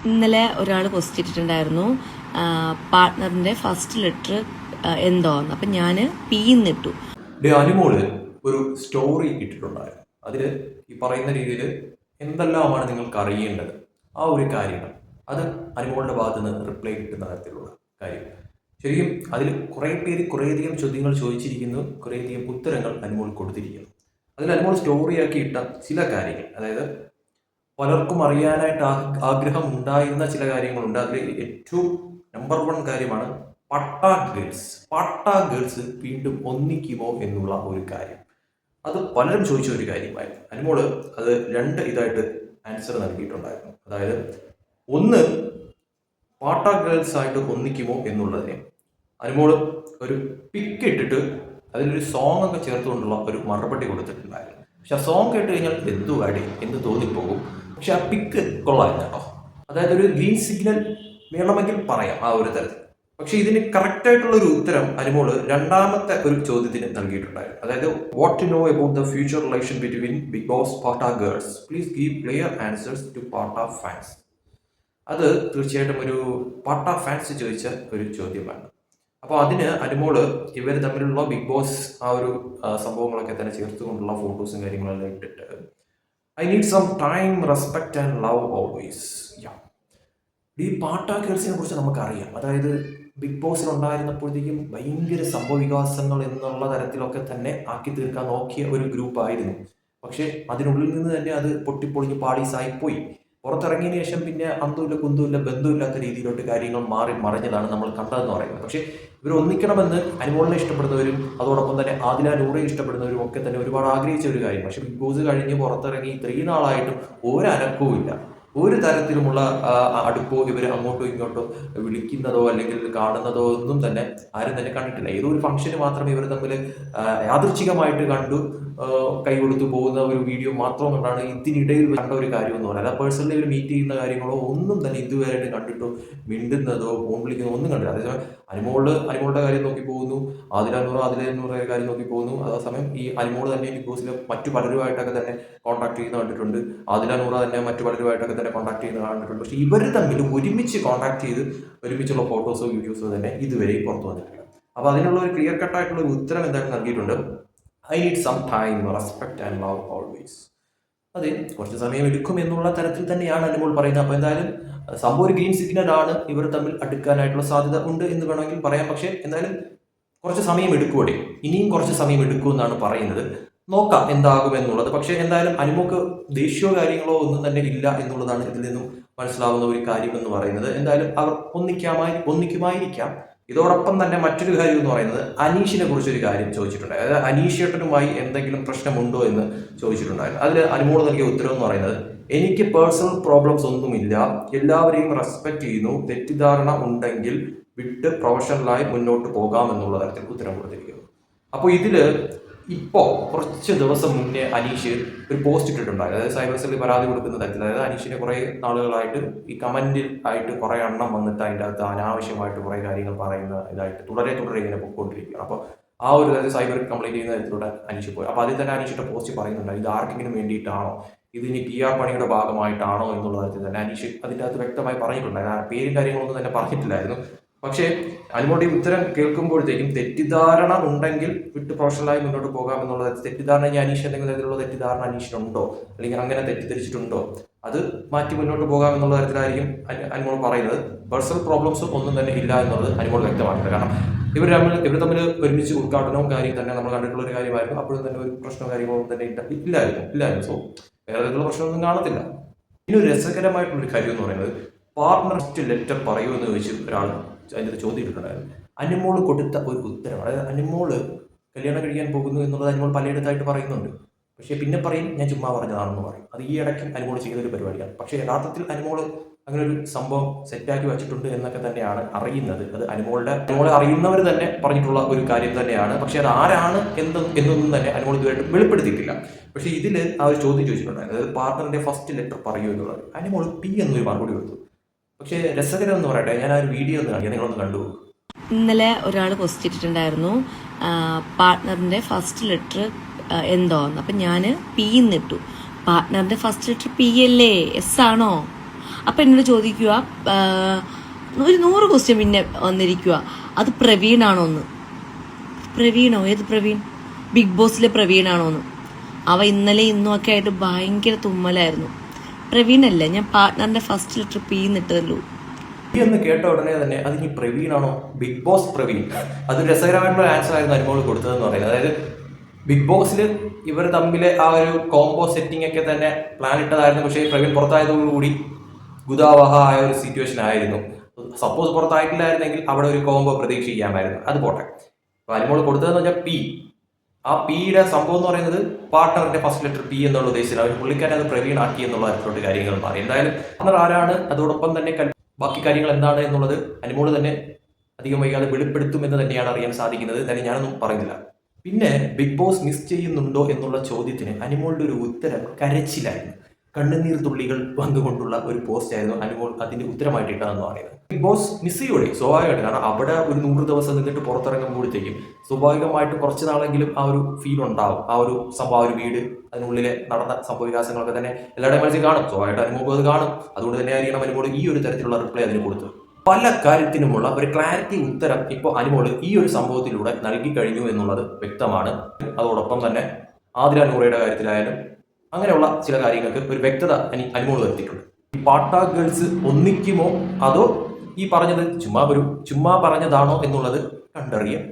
ഇന്നലെ ഒരാൾ പോസ്റ്റ് ഇട്ടിട്ടുണ്ടായിരുന്നു പാർട്ട്ണറിന്റെ ഫസ്റ്റ് ലെറ്റർ എന്തോന്ന്. അപ്പം ഞാൻ പീന്നിട്ടു. അനുമോള് ഒരു സ്റ്റോറി ഇട്ടിട്ടുണ്ടായിരുന്നു. അതിൽ ഈ പറയുന്ന രീതിയിൽ എന്തെല്ലാമാണ് നിങ്ങൾക്ക് അറിയേണ്ടത് ആ ഒരു കാര്യങ്ങൾ അത് അനുമോളുടെ ഭാഗത്ത് നിന്ന് റിപ്ലൈ കിട്ടുന്ന തരത്തിലുള്ള കാര്യം. ശരിക്കും അതിൽ കുറേ പേര് കുറേയധികം ചോദ്യങ്ങൾ ചോദിച്ചിരിക്കുന്നു, കുറേയധികം ഉത്തരങ്ങൾ അനുമോൾ കൊടുത്തിരിക്കുന്നു. അതിൽ അനുമോൾ സ്റ്റോറിയാക്കി ഇട്ട ചില കാര്യങ്ങൾ, അതായത് പലർക്കും അറിയാനായിട്ട് ആഗ്രഹം ഉണ്ടായിരുന്ന ചില കാര്യങ്ങളുണ്ട്. അതിൽ ഏറ്റവും നമ്പർ 1 കാര്യമാണ് പാട്ട ഗേൾസ് വീണ്ടും ഒന്നിക്കുമോ എന്നുള്ള ഒരു കാര്യം. അത് പലരും ചോദിച്ച ഒരു കാര്യമായിരുന്നു. അനുമോള് അത് 2 ഇതായിട്ട് ആൻസർ നൽകിയിട്ടുണ്ടായിരുന്നു. അതായത് ഒന്ന്, പാട്ട ഗേൾസ് ആയിട്ട് ഒന്നിക്കുമോ എന്നുള്ളതിനെ അനുമോള് ഒരു പിക്ക് ഇട്ടിട്ട് അതിലൊരു സോങ് ഒക്കെ ചേർത്തുകൊണ്ടുള്ള ഒരു മറുപടി കൊടുത്തിട്ടുണ്ടായിരുന്നു. പക്ഷെ ആ സോങ് കേട്ട് കഴിഞ്ഞാൽ എന്തു അടി എന്ന് തോന്നിപ്പോകും. പക്ഷെ ആ പിക്ക് കൊള്ളായിരുന്നു കേട്ടോ. അതായത് ഒരു ഗ്രീൻ സിഗ്നൽ വേണമെങ്കിൽ പറയാം ആ ഒരു തരത്തിൽ. പക്ഷെ ഇതിന് കറക്റ്റ് ആയിട്ടുള്ള ഒരു ഉത്തരം അനുമോള് 2ാമത്തെ ഒരു ചോദ്യത്തിന് നൽകിയിട്ടുണ്ടായിരുന്നു. അതായത് what to know about the future relation between Bigg Boss പാട്ട girls, please give clear answers to പാട്ട ഫാൻസ്. അത് തീർച്ചയായിട്ടും ഒരു പാട്ട ഫാൻസ് ചോദിച്ച ഒരു ചോദ്യമാണ്. അപ്പോൾ അതിന് അനുമോള് ഇവർ തമ്മിലുള്ള ബിഗ് ബോസ് ആ ഒരു സംഭവങ്ങളൊക്കെ തന്നെ ചേർത്തുകൊണ്ടുള്ള ഫോട്ടോസും കാര്യങ്ങളെല്ലാം ഇട്ടിട്ട് I need some time, respect and love always. ഈ പാട്ട ഗേൾസിനെ കുറിച്ച് നമുക്കറിയാം. അതായത് ബിഗ് ബോസിൽ ഉണ്ടായിരുന്നപ്പോഴത്തേക്കും ഭയങ്കര സംഭവവികാസങ്ങൾ എന്നുള്ള തരത്തിലൊക്കെ തന്നെ ആക്കി തീർക്കാൻ നോക്കിയ ഒരു ഗ്രൂപ്പായിരുന്നു. പക്ഷേ അതിനുള്ളിൽ നിന്ന് തന്നെ അത് പൊട്ടിപ്പൊളിഞ്ഞ് പാളീസായിപ്പോയി. പുറത്തിറങ്ങിയതിന് ശേഷം പിന്നെ അന്തമില്ല കുന്തമില്ല ബന്ധമില്ലാത്ത രീതിയിലോട്ട് കാര്യങ്ങൾ മാറി മറിഞ്ഞതാണ് നമ്മൾ കണ്ടതെന്ന് പറയുന്നത്. പക്ഷേ ഇവർ ഒന്നിക്കണമെന്ന് അനുമോളിനെ ഇഷ്ടപ്പെടുന്നവരും അതോടൊപ്പം തന്നെ ആദില നൂറെ ഇഷ്ടപ്പെടുന്നവരും ഒക്കെ തന്നെ ഒരുപാട് ആഗ്രഹിച്ച ഒരു കാര്യം. പക്ഷെ ബിഗ് ബോസ് കഴിഞ്ഞ് പുറത്തിറങ്ങി ഇത്രയും നാളായിട്ടും ഒരനക്കവും ഇല്ല. ഒരു തരത്തിലുമുള്ള അടുപ്പോ ഇവർ അങ്ങോട്ടോ ഇങ്ങോട്ടോ വിളിക്കുന്നതോ അല്ലെങ്കിൽ കാണുന്നതോ ഒന്നും തന്നെ ആരും തന്നെ കണ്ടിട്ടില്ല. ഏതോ ഒരു ഫംഗ്ഷന് മാത്രമേ ഇവർ തമ്മിൽ യാദൃച്ഛികമായിട്ട് കണ്ടു കൈ കൊടുത്തു പോകുന്ന ഒരു വീഡിയോ മാത്രം കൊണ്ടാണ് ഇതിനിടയിൽ കണ്ട ഒരു കാര്യം എന്ന് പറയുന്നത്. പേഴ്സണലി ഇവർ മീറ്റ് ചെയ്യുന്ന കാര്യങ്ങളോ ഒന്നും തന്നെ ഇതുവരെയായിട്ട് കണ്ടിട്ടോ മിണ്ടുന്നതോ ഫോൺ വിളിക്കുന്നതോ ഒന്നും കണ്ടില്ല. അതേസമയം അനുമോളുടെ കാര്യം നോക്കി പോകുന്നു, ആദില കാര്യം നോക്കി പോകുന്നു. അതേസമയം ഈ അനുമോള് തന്നെ ബിഗ് ബോസിലെ മറ്റു പലരുമായിട്ടൊക്കെ തന്നെ കോൺടാക്ട് ചെയ്യുന്ന കണ്ടിട്ടുണ്ട്. ആദില നൂറ തന്നെ മറ്റു പലരുമായിട്ടൊക്കെ തന്നെ കോൺടാക്ട് ചെയ്യുന്ന കണ്ടിട്ടുണ്ട്. പക്ഷേ ഇവർ തമ്മിൽ ഒരുമിച്ച് കോൺടാക്ട് ചെയ്ത് ഒരുമിച്ചുള്ള ഫോട്ടോസോ വീഡിയോസോ തന്നെ ഇതുവരെ പുറത്തു വന്നിട്ടില്ല. അപ്പോൾ അതിനുള്ള ഒരു ക്ലിയർ കട്ടായിട്ടുള്ള ഒരു ഉത്തരം എന്തായാലും നൽകിയിട്ടുണ്ട്. I need some time, respect and love always. അതെ, കുറച്ച് സമയം എടുക്കും എന്നുള്ള തരത്തിൽ തന്നെയാണ് അനുമോൾ പറയുന്നത്. അപ്പോൾ എന്തായാലും സംഭവം ഒരു ഗ്രീൻ സിഗ്നൽ ആണ്. ഇവർ തമ്മിൽ അടുക്കാനായിട്ടുള്ള സാധ്യത ഉണ്ട് എന്ന് വേണമെങ്കിൽ പറയാം. പക്ഷേ എന്തായാലും കുറച്ച് സമയം എടുക്കൂടെ, ഇനിയും കുറച്ച് സമയം എടുക്കുമെന്നാണ് പറയുന്നത്. നോക്കാം എന്താകും എന്നുള്ളത്. പക്ഷേ എന്തായാലും അനുമോക്ക് ദേഷ്യമോ കാര്യങ്ങളോ ഒന്നും തന്നെ ഇല്ല എന്നുള്ളതാണ് ഇതിൽ നിന്നും മനസ്സിലാവുന്ന ഒരു കാര്യം എന്ന് പറയുന്നത്. എന്തായാലും അവർ ഒന്നിക്കുമായിരിക്കാം. ഇതോടൊപ്പം തന്നെ മറ്റൊരു കാര്യം എന്ന് പറയുന്നത് അനീഷിനെ കുറിച്ചൊരു കാര്യം ചോദിച്ചിട്ടുണ്ട്. അതായത് അനീഷേട്ടനുമായി എന്തെങ്കിലും പ്രശ്നമുണ്ടോ എന്ന് ചോദിച്ചിട്ടുണ്ടായിരുന്നു. അതിൽ അനുമോൾ നൽകിയ ഉത്തരം എന്ന് പറയുന്നത്, എനിക്ക് പേഴ്സണൽ പ്രോബ്ലംസ് ഒന്നുമില്ല, എല്ലാവരെയും റെസ്പെക്ട് ചെയ്യുന്നു, തെറ്റിദ്ധാരണ ഉണ്ടെങ്കിൽ വിട്ട് പ്രൊഫഷണലായി മുന്നോട്ട് പോകാമെന്നുള്ള തരത്തിൽ ഉത്തരം കൊടുത്തിരിക്കുന്നു. അപ്പോൾ ഇതിൽ ഇപ്പോൾ കുറച്ച് ദിവസം മുന്നേ അനീഷ് ഒരു പോസ്റ്റ് ഇട്ടിട്ടുണ്ടായിരുന്നു. അതായത് സൈബർ സെല്ലിൽ പരാതി കൊടുക്കുന്ന തരത്തിൽ. അതായത് അനീഷിനെ കുറേ നാളുകളായിട്ട് ഈ കമന്റിൽ ആയിട്ട് കുറേ എണ്ണം വന്നിട്ട് അതിൻ്റെ അകത്ത് അനാവശ്യമായിട്ട് കുറേ കാര്യങ്ങൾ പറയുന്ന ഇതായിട്ട് തുടരെ ഇങ്ങനെ പൊയ്ക്കൊണ്ടിരിക്കുകയാണ്. അപ്പോൾ ആ ഒരു തരത്തിൽ സൈബർ കംപ്ലൈൻറ്റ് ചെയ്യുന്ന തരത്തിലൂടെ അനീഷ് പോയി. അപ്പോൾ അതിൽ തന്നെ അനീഷിൻ്റെ പോസ്റ്റ് പറയുന്നുണ്ട്, ഇത് ആർക്കെങ്കിലും വേണ്ടിയിട്ടാണോ, ഇത് ഇനി PR പണിയുടെ ഭാഗമായിട്ടാണോ എന്നുള്ള തരത്തിൽ തന്നെ അനീഷ് അതിൻ്റെ അകത്ത് വ്യക്തമായി പറഞ്ഞിട്ടുണ്ടായിരുന്നു. പേരും കാര്യങ്ങളൊന്നും തന്നെ പറഞ്ഞിട്ടില്ലായിരുന്നു. പക്ഷേ അനുമോളുടെ ഉത്തരം കേൾക്കുമ്പോഴത്തേക്കും തെറ്റിദ്ധാരണ ഉണ്ടെങ്കിൽ വിട്ട് പ്രൊഫഷണലായി മുന്നോട്ട് പോകാം എന്നുള്ളത്. തെറ്റിദ്ധാരണ ഇനി അനീഷ് എന്തെങ്കിലും തരത്തിലുള്ള തെറ്റിദ്ധാരണ അനീഷിനുണ്ടോ അല്ലെങ്കിൽ അങ്ങനെ തെറ്റിദ്ധരിച്ചിട്ടുണ്ടോ അത് മാറ്റി മുന്നോട്ട് പോകാം എന്നുള്ള തരത്തിലായിരിക്കും അനുമോൾ പറയുന്നത്. പേഴ്സണൽ പ്രോബ്ലംസും ഒന്നും തന്നെ ഇല്ല എന്നുള്ളത് അനുമോൾ വ്യക്തമാക്കുന്നത്. കാരണം ഇവർ തമ്മിൽ ഒരുമിച്ച് ഉദ്ഘാടനവും കാര്യം തന്നെ നമ്മൾ കണ്ടിട്ടുള്ള ഒരു കാര്യമായിരുന്നു. അപ്പോഴും തന്നെ ഒരു പ്രശ്നവും കാര്യങ്ങളൊന്നും തന്നെ ഇല്ലായിരുന്നു. സോ വേറെ തരത്തിലുള്ള പ്രശ്നമൊന്നും കാണത്തില്ല. ഇനി ഒരു രസകരമായിട്ടുള്ളൊരു കാര്യം എന്ന് പറയുന്നത്, പാർട്ണർ ലെറ്റർ പറയുമെന്ന് ചോദിച്ച് ഒരാൾ അതിൻ്റെ ചോദ്യം ഇട്ടിട്ടുണ്ടായിരുന്നു. അനുമോള് കൊടുത്ത ഒരു ഉത്തരം, അതായത് അനുമോള് കല്യാണം കഴിക്കാൻ പോകുന്നു എന്നുള്ളത് അനുമോൾ പലയിടത്തായിട്ട് പറയുന്നുണ്ട്. പക്ഷേ പിന്നെ പറയും ഞാൻ ചുമ്മാ പറഞ്ഞതാണെന്ന് പറയും. അത് ഈ ഇടയ്ക്ക് അനുമോൾ ചെയ്തൊരു പരിപാടിയാണ്. പക്ഷേ യഥാർത്ഥത്തിൽ അനുമോള് അങ്ങനെ ഒരു സംഭവം സെറ്റാക്കി വെച്ചിട്ടുണ്ട് എന്നൊക്കെ തന്നെയാണ് അറിയുന്നത്. അത് അനുമോളെ അറിയുന്നവർ തന്നെ പറഞ്ഞിട്ടുള്ള ഒരു കാര്യം തന്നെയാണ്. പക്ഷേ അത് ആരാണ് എന്നൊന്നും തന്നെ അനുമോൾ ഇതുവരെയായിട്ട് വെളിപ്പെടുത്തിയിട്ടില്ല. പക്ഷേ ഇതിൽ ആ ഒരു ചോദ്യം ചോദിച്ചിട്ടുണ്ടായിരുന്നു, അതായത് പാർട്ണറിന്റെ ഫസ്റ്റ് ലെറ്റർ പറയൂ എന്നുള്ളത്. അനുമോൾ P എന്നൊരു മറുപടി കൊടുത്തു. പക്ഷേ രസകരം എന്ന് പറയട്ടെ, ഞാൻ ആ ഒരു വീഡിയോ ഒന്ന് കാണിക്കാം, നിങ്ങളൊന്ന് കണ്ടു. ഇന്നലെ ഒരാൾ പോസ്റ്റ് ഇട്ടിട്ടുണ്ടായിരുന്നു പാർട്ട്ണറിന്റെ ഫസ്റ്റ് ലെറ്റർ എന്തോന്ന്. അപ്പം ഞാൻ പീന്നിട്ടു. പാർട്ട്ണറിന്റെ ഫസ്റ്റ് ലെറ്റർ P അല്ലേ, S ആണോ? അപ്പം എന്നോട് ചോദിക്കുക ഒരു 100 ക്വസ്റ്റ്യൻ പിന്നെ വന്നിരിക്കുക, അത് പ്രവീണാണോന്ന്. പ്രവീണോ? ഏത് പ്രവീൺ? ബിഗ് ബോസിലെ പ്രവീണാണോന്ന്. അവ ഇന്നലെ ഇന്നും ഒക്കെ ആയിട്ട് ഭയങ്കര തുമ്മലായിരുന്നു. പ്രവീണല്ല, ഞാൻ പാർട്ട്ണറിന്റെ ഫസ്റ്റ് ലെറ്റർ പി എന്നിട്ടല്ലോ. എന്ന് കേട്ട ഉടനെ തന്നെ അത് ഇനി പ്രവീണാണോ? Big boss Praveen. അത് രസകരമായിട്ടുള്ള ആൻസർ ആയിരുന്നു അനുമോൾ കൊടുത്തതെന്ന് പറയുന്നത്. അതായത് ബിഗ് ബോസിൽ ഇവർ തമ്മിലെ ആ ഒരു കോംബോ സെറ്റിംഗ് ഒക്കെ തന്നെ പ്ലാൻ ഇട്ടതായിരുന്നു. പക്ഷേ പ്രവീൺ പുറത്തായതോടുകൂടി ഗുദാവഹ ആയ ഒരു സിറ്റുവേഷൻ ആയിരുന്നു. സപ്പോസ് പുറത്തായിട്ടില്ലായിരുന്നെങ്കിൽ അവിടെ ഒരു കോംബോ പ്രതീക്ഷിക്കാമായിരുന്നു. അത് പോട്ടെ. അപ്പോൾ അനുമോൾ കൊടുത്തതെന്ന് പറഞ്ഞാൽ പി. ആ പിയുടെ സംഭവം എന്ന് പറയുന്നത് പാർട്ട്ണറിന്റെ ഫസ്റ്റ് ലെറ്റർ പി എന്നുള്ള ഉദ്ദേശത്തിൽ അവർ പുള്ളിക്കാരൻ അത് പ്രവീൺ ആക്കി എന്നുള്ള അർത്ഥോട്ട് കാര്യങ്ങൾ മാറി. എന്തായാലും പാർട്ണർ ആരാണ്, അതോടൊപ്പം തന്നെ ബാക്കി കാര്യങ്ങൾ എന്താണ് എന്നുള്ളത് അനുമോൾ തന്നെ അധികം വൈകാതെ വെളിപ്പെടുത്തുമെന്ന് തന്നെയാണ് അറിയാൻ സാധിക്കുന്നത്. എന്തായാലും ഞാനൊന്നും പറയുന്നില്ല. പിന്നെ ബിഗ് ബോസ് മിസ് ചെയ്യുന്നുണ്ടോ എന്നുള്ള ചോദ്യത്തിന് അനുമോളുടെ ഒരു ഉത്തരം കരച്ചിലായിരുന്നു. കണ്ണുനീർ തുള്ളികൾ വന്നുകൊണ്ടുള്ള ഒരു പോസ്റ്റ് ആയിരുന്നു അനുമോൾ അതിന്റെ ഉത്തരമായിട്ട് ഇട്ടതെന്ന് പറയുന്നത്. ബിഗ് ബോസ് മിസ് ചെയ്യൂടെ സ്വാഭാവികമായിട്ട്. കാരണം അവിടെ ഒരു 100 ദിവസം നിന്നിട്ട് പുറത്തിറങ്ങുമ്പോഴത്തേക്കും സ്വാഭാവികമായിട്ടും കുറച്ച് നാളെങ്കിലും ആ ഒരു ഫീൽ ഉണ്ടാവും. ആ ഒരു സംഭവം, ആ ഒരു വീട്, അതിനുള്ളിലെ നടന്ന സംഭവവികാസങ്ങളൊക്കെ തന്നെ എല്ലാവരുടെ മനസ്സിൽ കാണും. സ്വാഭാവികമായിട്ട് അനുമോൾ അത് കാണും. അതുകൊണ്ട് തന്നെ ആയിരിക്കണം അനുമോൾ ഈ ഒരു തരത്തിലുള്ള റിപ്ലൈ അതിന് കൊടുത്തത്. പല കാര്യത്തിനുമുള്ള ഒരു ക്ലാരിറ്റി ഉത്തരം ഇപ്പോൾ അനുമോൾ ഈ ഒരു സംഭവത്തിലൂടെ നൽകി കഴിഞ്ഞു എന്നുള്ളത് വ്യക്തമാണ്. അതോടൊപ്പം തന്നെ ആതിര നൂറയുടെ കാര്യത്തിലായാലും അങ്ങനെയുള്ള ചില കാര്യങ്ങൾക്ക് ഒരു വ്യക്തത അനുമോൾ വരുത്തിയിട്ടുണ്ട്. ഈ പാട്ട ഗേൾസ് ഒന്നിക്കുമോ അതോ ഈ പറഞ്ഞത് ചുമ്മാ പറഞ്ഞതാണോ എന്നുള്ളത് കണ്ടറിയാം.